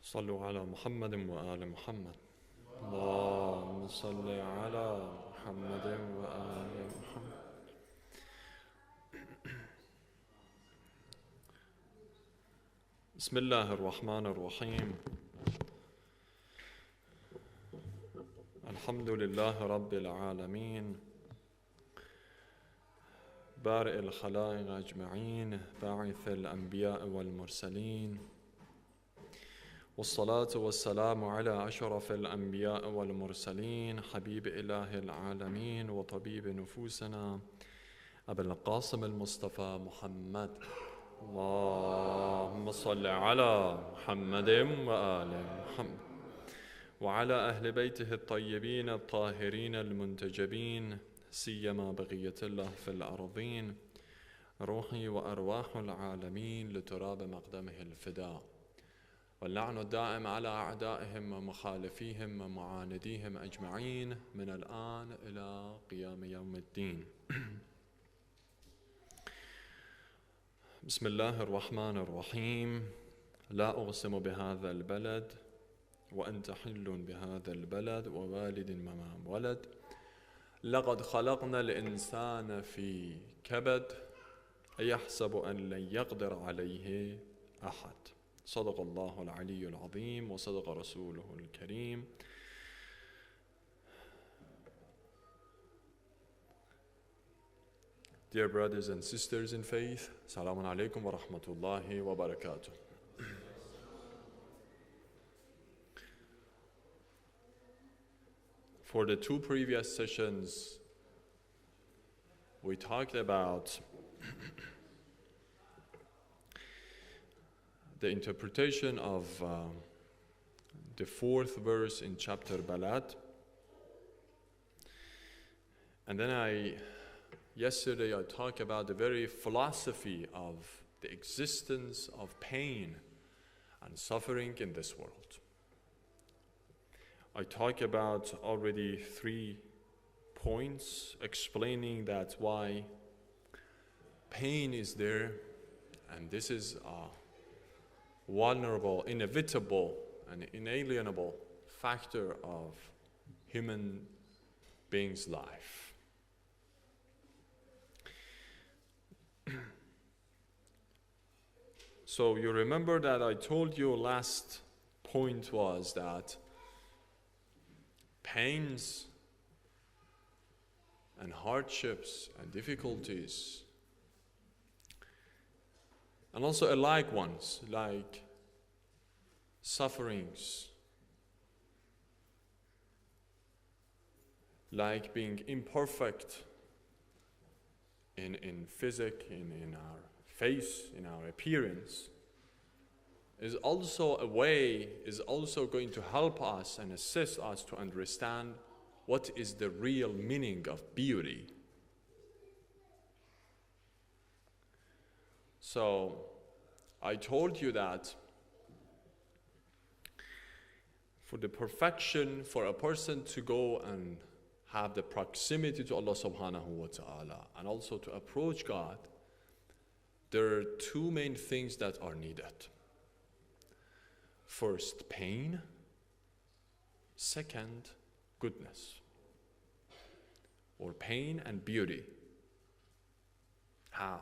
صلوا على محمد وآل محمد. اللهم صل على محمد وآل محمد. بسم الله الرحمن الرحيم. الحمد لله رب العالمين بارئ الخلائق أجمعين باعث الأنبياء والمرسلين، والصلاة والسلام على أشرف الأنبياء والمرسلين حبيب إله العالمين وطبيب نفوسنا أبي القاسم المصطفى محمد. اللهم صل على محمد وآل محمد وعلى أهل بيته الطيبين الطاهرين المنتجبين، سيما بقية الله في الأرضين، روحي وأرواح العالمين لتراب مقدمه الفداء، واللعن الدائم على أعدائهم ومخالفيهم ومعانديهم أجمعين من الآن إلى قيام يوم الدين. بسم الله الرحمن الرحيم. لا أقسم بهذا البلد وأنت حل بهذا البلد ووالد وما ولد، لقد خلقنا الإنسان في كبد أيحسب أن لن يقدر عليه أحد. صدق الله العلي العظيم وصدق رسوله الكريم. Dear brothers and sisters in faith, Assalamu alaikum wa rahmatullahi wa barakatuh. For the two previous sessions, we talked about the interpretation of the fourth verse in chapter Balad. And then yesterday I talked about the very philosophy of the existence of pain and suffering in this world. I talked about already 3 points explaining that why pain is there, and this is a vulnerable, inevitable, and inalienable factor of human beings' life. So you remember that I told you last point was that pains and hardships and difficulties, and also alike ones like sufferings, like being imperfect in physique, in our face, in our appearance, is also a way, is also going to help us and assist us to understand what is the real meaning of beauty. So I told you that for the perfection, for a person to go and have the proximity to Allah subhanahu wa ta'ala and also to approach God, there are 2 main things that are needed. First, pain. Second, goodness, or pain and beauty. How?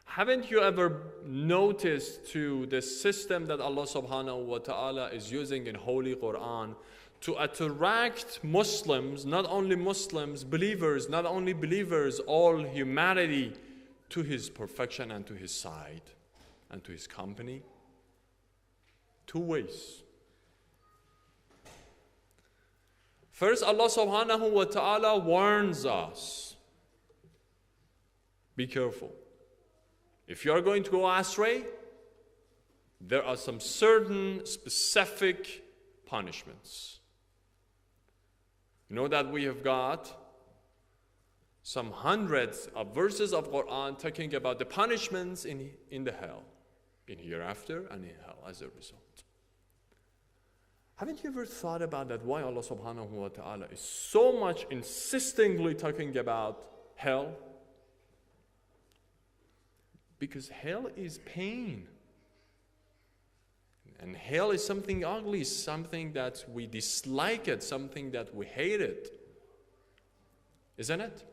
Haven't you ever noticed to the system that Allah subhanahu wa ta'ala is using in Holy Quran to attract Muslims, not only Muslims, believers, not only believers, all humanity to His perfection and to His side and to His company? 2 ways. First, Allah subhanahu wa ta'ala warns us, be careful. If you are going to go astray, there are some certain specific punishments. You know that we have got some hundreds of verses of Quran talking about the punishments in the hell, in hereafter and in hell as a result. Haven't you ever thought about that, why Allah subhanahu wa ta'ala is so much insistingly talking about hell? Because hell is pain. And hell is something ugly, something that we dislike it, something that we hate it. Isn't it?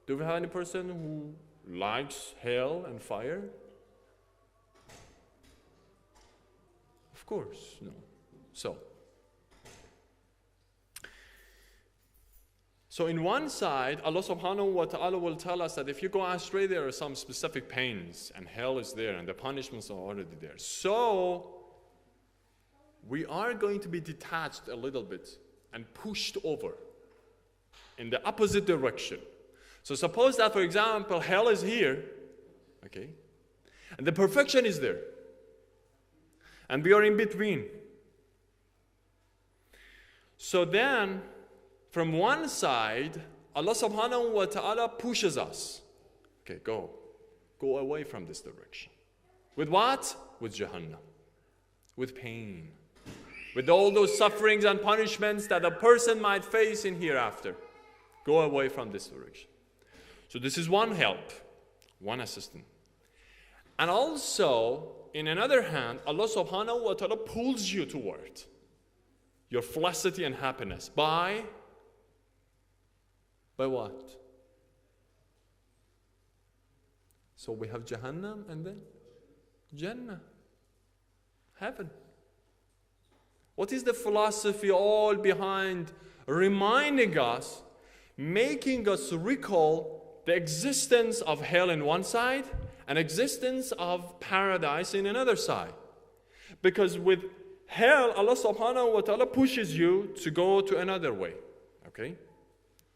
Do we have any person who likes hell and fire? Of course, no. So in one side, Allah subhanahu wa ta'ala will tell us that if you go astray, there are some specific pains, and hell is there, and the punishments are already there. So we are going to be detached a little bit and pushed over in the opposite direction. So suppose that, for example, hell is here, okay, and the perfection is there, and we are in between. So then, from one side, Allah subhanahu wa ta'ala pushes us. Okay, go away from this direction. With what? With Jahannam. With pain. With all those sufferings and punishments that a person might face in hereafter. Go away from this direction. So this is one help, one assistance. And also, in another hand, Allah subhanahu wa ta'ala pulls you toward your felicity and happiness by what? So we have Jahannam and then Jannah, heaven. What is the philosophy all behind reminding us, making us recall the existence of hell in one side and existence of paradise in another side? Because with hell, Allah subhanahu wa ta'ala pushes you to go to another way. Okay?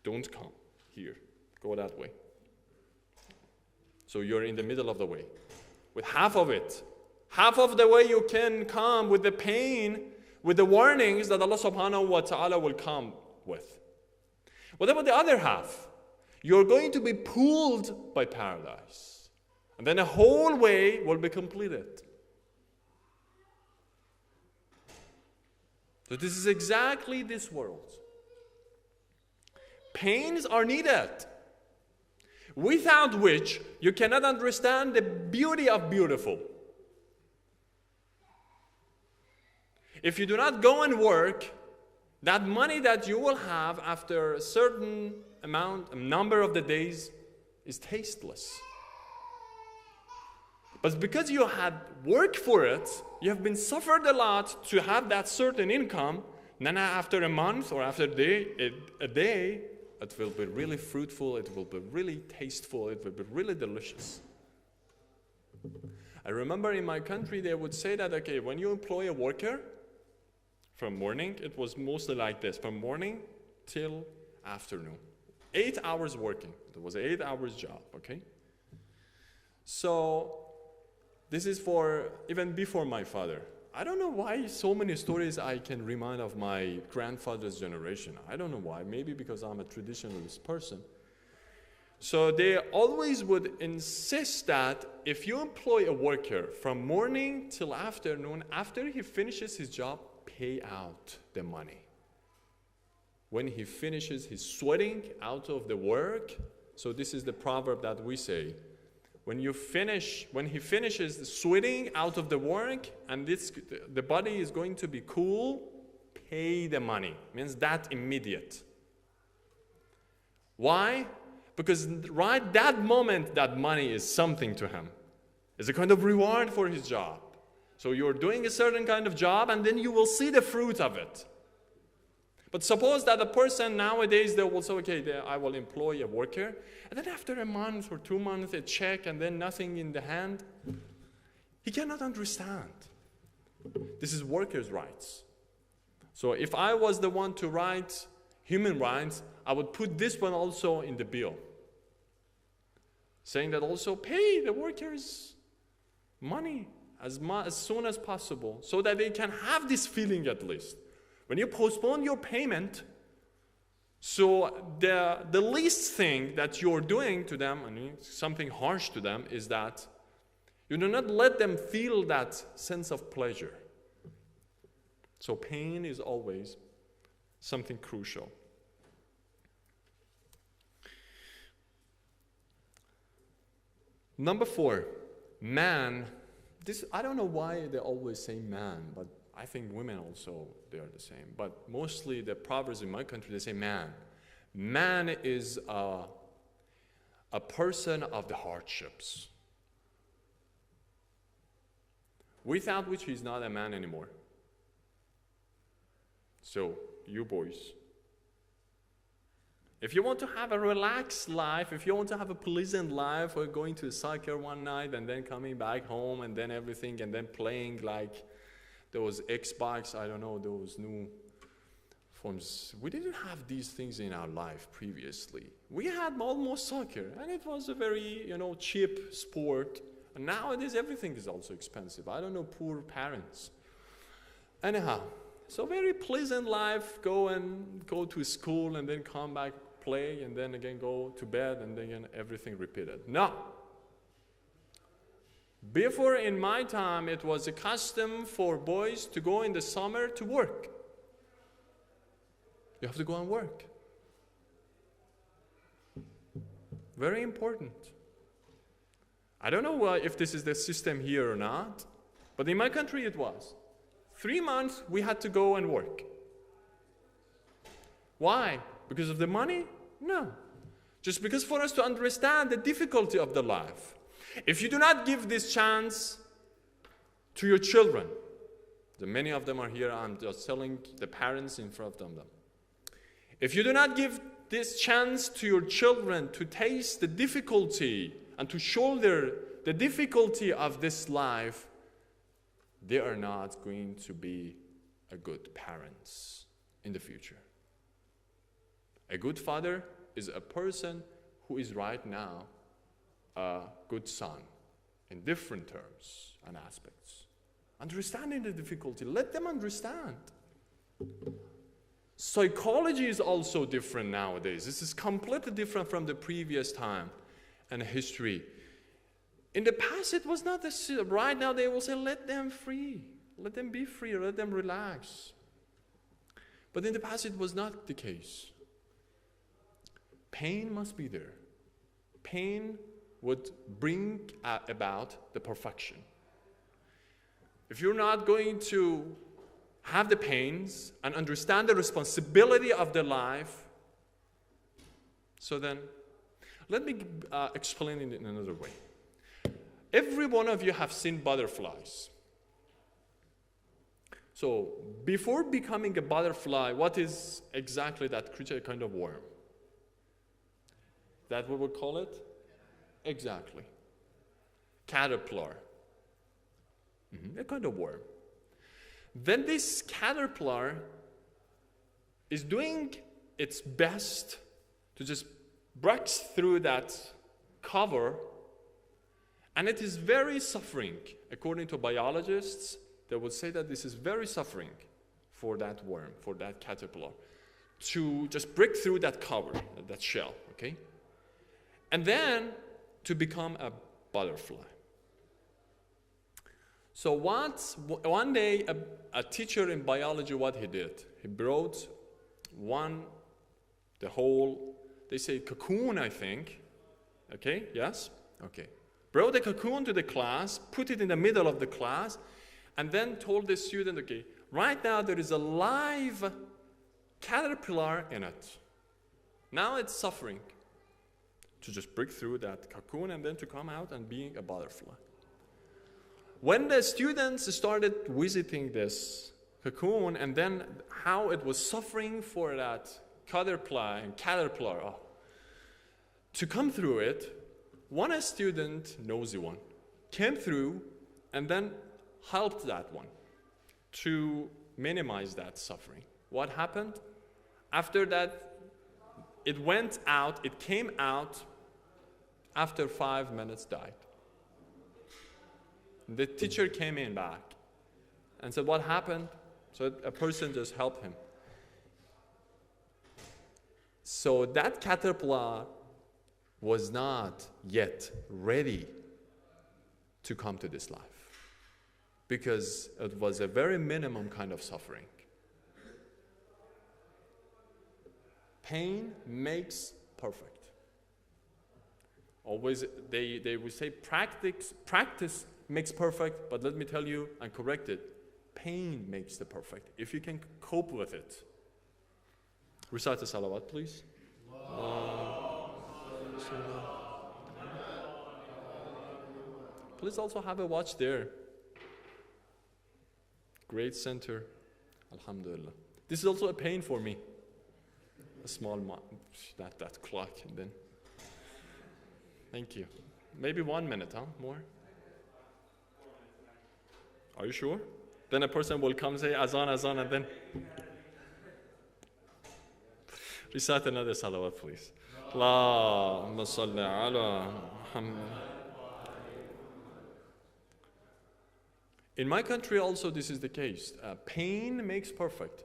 Don't come here. Go that way. So you're in the middle of the way. With half of it. Half of the way you can come with the pain, with the warnings that Allah subhanahu wa ta'ala will come with. What about the other half? You're going to be pulled by paradise. And then the whole way will be completed. So this is exactly this world. Pains are needed, without which you cannot understand the beauty of beautiful. If you do not go and work, that money that you will have after a certain number of the days is tasteless. But because you had worked for it, you have been suffered a lot to have that certain income, then after a month or after a day, it will be really fruitful, it will be really tasteful, it will be really delicious. I remember in my country they would say that, okay, when you employ a worker, from morning, it was mostly like this, from morning till afternoon. 8 hours working. It was an 8 hours job, okay? So this is for even before my father. I don't know why so many stories I can remind of my grandfather's generation. I don't know why. Maybe because I'm a traditionalist person. So they always would insist that if you employ a worker from morning till afternoon, after he finishes his job, pay out the money. When he finishes his sweating out of the work, so this is the proverb that we say, when he finishes sweating out of the work and the body is going to be cool, pay the money. Means that immediate. Why? Because right that moment, that money is something to him. It's a kind of reward for his job. So you're doing a certain kind of job and then you will see the fruit of it. But suppose that a person nowadays, they will say, okay, I will employ a worker, and then after a month or 2 months, a check, and then nothing in the hand. He cannot understand. This is workers' rights. So if I was the one to write human rights, I would put this one also in the bill. Saying that also pay the workers money as soon as possible, so that they can have this feeling at least. When you postpone your payment, so the least thing that you're doing to them, something harsh to them, is that you do not let them feel that sense of pleasure. So pain is always something crucial. Number 4, man this, I don't know why they always say man, but I think women also, they are the same. But mostly the Proverbs in my country, they say man. Man is a person of the hardships, without which he's not a man anymore. So, you boys, if you want to have a relaxed life, if you want to have a pleasant life, or going to soccer one night and then coming back home and then everything and then playing like those Xbox, I don't know, those new forms. We didn't have these things in our life previously. We had almost soccer, and it was a very, cheap sport. And nowadays everything is also expensive. I don't know, poor parents. Anyhow, so very pleasant life, go to school and then come back, play, and then again go to bed, and then again everything repeated. No. Before, in my time, it was a custom for boys to go in the summer to work. You have to go and work. Very important. I don't know if this is the system here or not, but in my country it was. 3 months we had to go and work. Why? Because of the money? No. Just because for us to understand the difficulty of the life. If you do not give this chance to your children, many of them are here, I'm just telling the parents in front of them. If you do not give this chance to your children to taste the difficulty and to shoulder the difficulty of this life, they are not going to be a good parents in the future. A good father is a person who is right now a good son in different terms and aspects. Understanding the difficulty, let them understand. Psychology is also different nowadays. This is completely different from the previous time and history. In the past, it was not this. Right now, they will say, let them free. Let them be free. Let them relax. But in the past, it was not the case. Pain must be there. Pain would bring about the perfection. If you're not going to have the pains and understand the responsibility of the life, so then let me explain it in another way. Every one of you have seen butterflies. So before becoming a butterfly, what is exactly that creature? A kind of worm. That what we call it? Exactly. Caterpillar. A kind of worm. Then this caterpillar is doing its best to just break through that cover, and it is very suffering. According to biologists, they would say that this is very suffering for that worm, for that caterpillar, to just break through that cover, that shell, okay? And then to become a butterfly. So one day, a teacher in biology, what he did, he brought the whole, they say cocoon, I think. Okay, yes? Okay. Brought the cocoon to the class, put it in the middle of the class, and then told the student, okay, right now there is a live caterpillar in it. Now it's suffering to just break through that cocoon and then to come out and being a butterfly. When the students started visiting this cocoon and then how it was suffering for that caterpillar to come through it, one student, nosy one, came through and then helped that one to minimize that suffering. What happened? After that, it went out, it came out, after 5 minutes died. The teacher came in back and said, what happened? So a person just helped him. So that caterpillar was not yet ready to come to this life because it was a very minimum kind of suffering. Pain makes perfect. Always, they would say practice makes perfect, but let me tell you and correct it. Pain makes the perfect, if you can cope with it. Recite the salawat, please. Please also have a watch there. Great center. Alhamdulillah. This is also a pain for me. A small that clock and then. Thank you. Maybe 1 minute, huh? More? Are you sure? Then a person will come say azan, azan, and then recite another salawat, please. Allahumma salli ala Muhammad. In my country also this is the case. Pain makes perfect.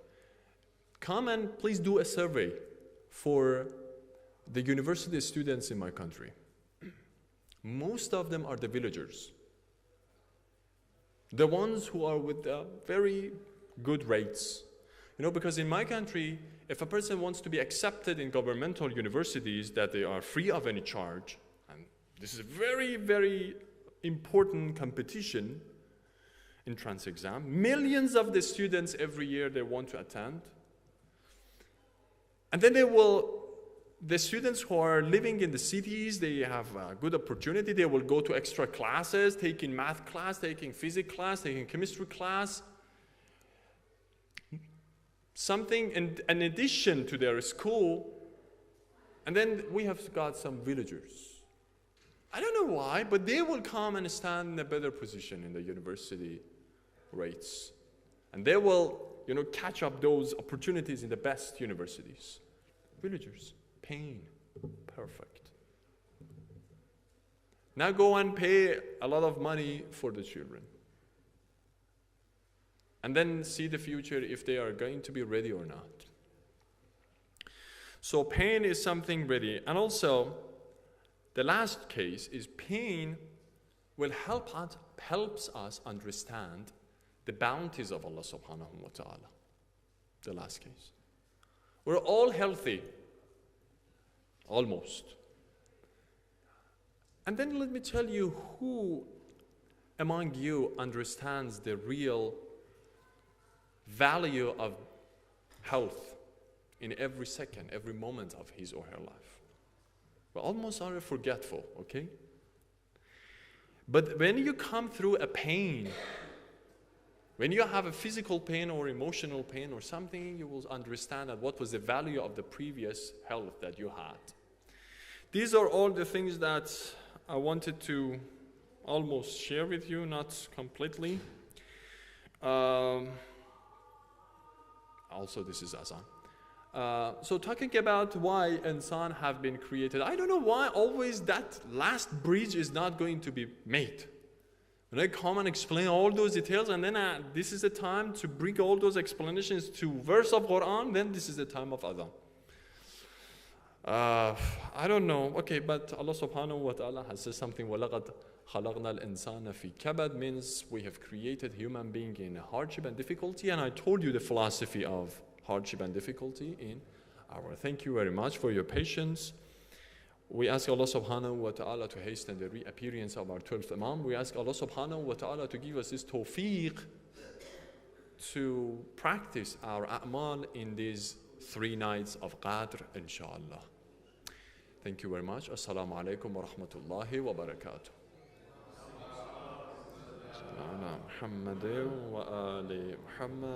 Come and please do a survey for the university students in my country. Most of them are the villagers. The ones who are with very good rates. You know, because in my country, if a person wants to be accepted in governmental universities that they are free of any charge, and this is a very, very important competition, entrance exam. Millions of the students every year they want to attend. And then the students who are living in the cities, they have a good opportunity. They will go to extra classes, taking math class, taking physics class, taking chemistry class. Something in addition to their school. And then we have got some villagers. I don't know why, but they will come and stand in a better position in the university rates. And they will, you know, catch up those opportunities in the best universities. Villagers, pain, perfect. Now go and pay a lot of money for the children. And then see the future if they are going to be ready or not. So pain is something ready. And also, the last case is pain will helps us understand the bounties of Allah subhanahu wa ta'ala. The last case. We're all healthy. Almost. And then let me tell you who among you understands the real value of health in every second, every moment of his or her life. We almost are forgetful, okay? But when you come through a pain, when you have a physical pain or emotional pain or something, you will understand that what was the value of the previous health that you had. These are all the things that I wanted to almost share with you, not completely. Also, this is Azan. So talking about why insan have been created, I don't know why always that last bridge is not going to be made. When I come and explain all those details, and then this is the time to bring all those explanations to verse of Quran, then this is the time of Adhan. I don't know. Okay, but Allah subhanahu wa ta'ala has said something. وَلَقَدْ خَلَقْنَا الْإِنسَانَ فِي كَبَدٍ means we have created human being in hardship and difficulty. And I told you the philosophy of hardship and difficulty in our. Thank you very much for your patience. We ask Allah subhanahu wa ta'ala to hasten the reappearance of our 12th Imam. We ask Allah subhanahu wa ta'ala to give us this tawfiq to practice our a'mal in these 3 nights of Qadr, inshallah. Thank you very much. Assalamu alaikum wa rahmatullahi wa barakatuh. Muhammad wa ali Muhammad.